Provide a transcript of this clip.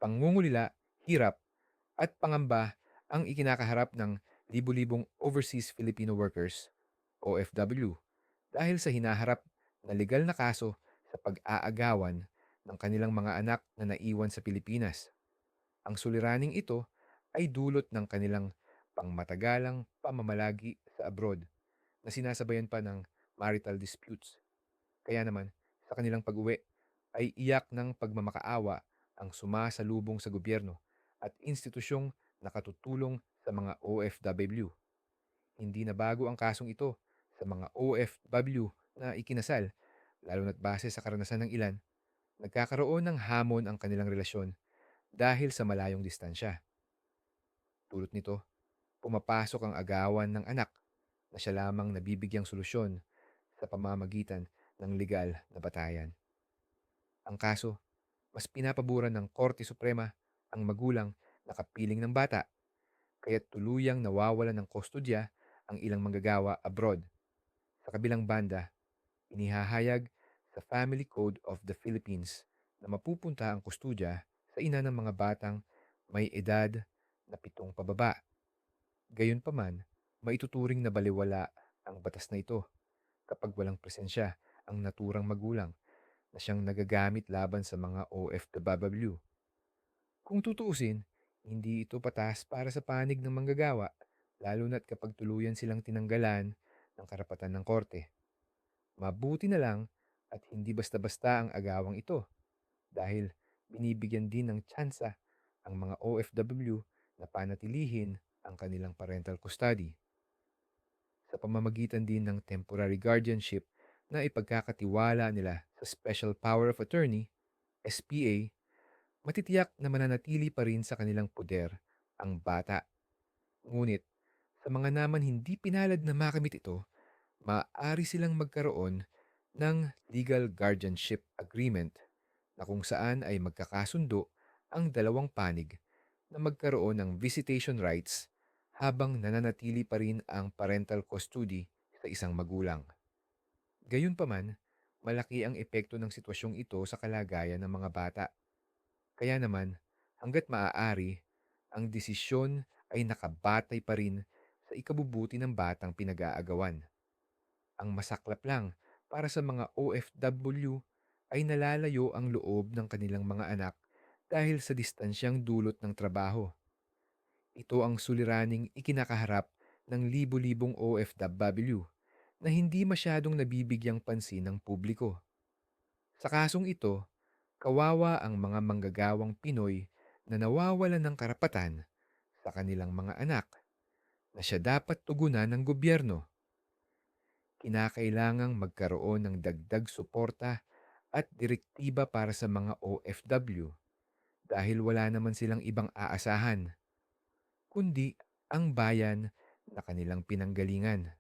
pangungulila, hirap, at pangamba ang ikinakaharap ng libu-libong overseas Filipino workers, OFW, dahil sa hinaharap na legal na kaso sa pag-aagawan ng kanilang mga anak na naiwan sa Pilipinas. Ang suliraning ito ay dulot ng kanilang pangmatagalang pamamalagi sa abroad na sinasabayan pa ng marital disputes. Kaya naman, sa kanilang pag-uwi, ay iyak ng pagmamakaawa ang sumasalubong sa gobyerno at institusyong nakatutulong sa mga OFW. Hindi na bago ang kasong ito sa mga OFW na ikinasal, lalo na't base sa karanasan ng ilan, nagkakaroon ng hamon ang kanilang relasyon dahil sa malayong distansya. Tulot nito, pumapasok ang agawan ng anak na siya lamang nabibigyang solusyon sa pamamagitan ng legal na batayan. Ang kaso, mas pinapaboran ng Korte Suprema ang magulang na kapiling ng bata, kaya't tuluyang nawawalan ng kustodya ang ilang manggagawa abroad. Sa kabilang banda, inihahayag sa Family Code of the Philippines na mapupunta ang kustodya sa ina ng mga batang may edad na 7 pababa. Gayunpaman, maituturing na balewala ang batas na ito kapag walang presensya ang naturang magulang na siyang nagagamit laban sa mga OFW. Kung tutuusin, hindi ito patas para sa panig ng manggagawa, lalo na't kapag tuluyan silang tinanggalan ng karapatan ng korte. Mabuti na lang at hindi basta-basta ang agawang ito dahil binibigyan din ng tsansa ang mga OFW na panatilihin ang kanilang parental custody sa pamamagitan din ng temporary guardianship na ipagkakatiwala nila sa Special Power of Attorney, SPA. Matitiyak na mananatili pa rin sa kanilang puder ang bata. Ngunit, sa mga naman hindi pinalad na makamit ito, maaari silang magkaroon ng legal guardianship agreement na kung saan ay magkakasundo ang dalawang panig na magkaroon ng visitation rights habang nananatili pa rin ang parental custody sa isang magulang. Gayunpaman, malaki ang epekto ng sitwasyong ito sa kalagayan ng mga bata. Kaya naman, hangga't maaari, ang desisyon ay nakabatay pa rin sa ikabubuti ng batang pinag-aagawan. Ang masaklap lang para sa mga OFW ay nalalayo ang loob ng kanilang mga anak dahil sa distansyang dulot ng trabaho. Ito ang suliraning ikinakaharap ng libu-libong OFW na hindi masyadong nabibigyang pansin ng publiko. Sa kasong ito, kawawa ang mga manggagawang Pinoy na nawawalan ng karapatan sa kanilang mga anak na siya dapat tugunan ng gobyerno. Kinakailangang magkaroon ng dagdag suporta at direktiba para sa mga OFW dahil wala naman silang ibang aasahan, kundi ang bayan na kanilang pinanggalingan.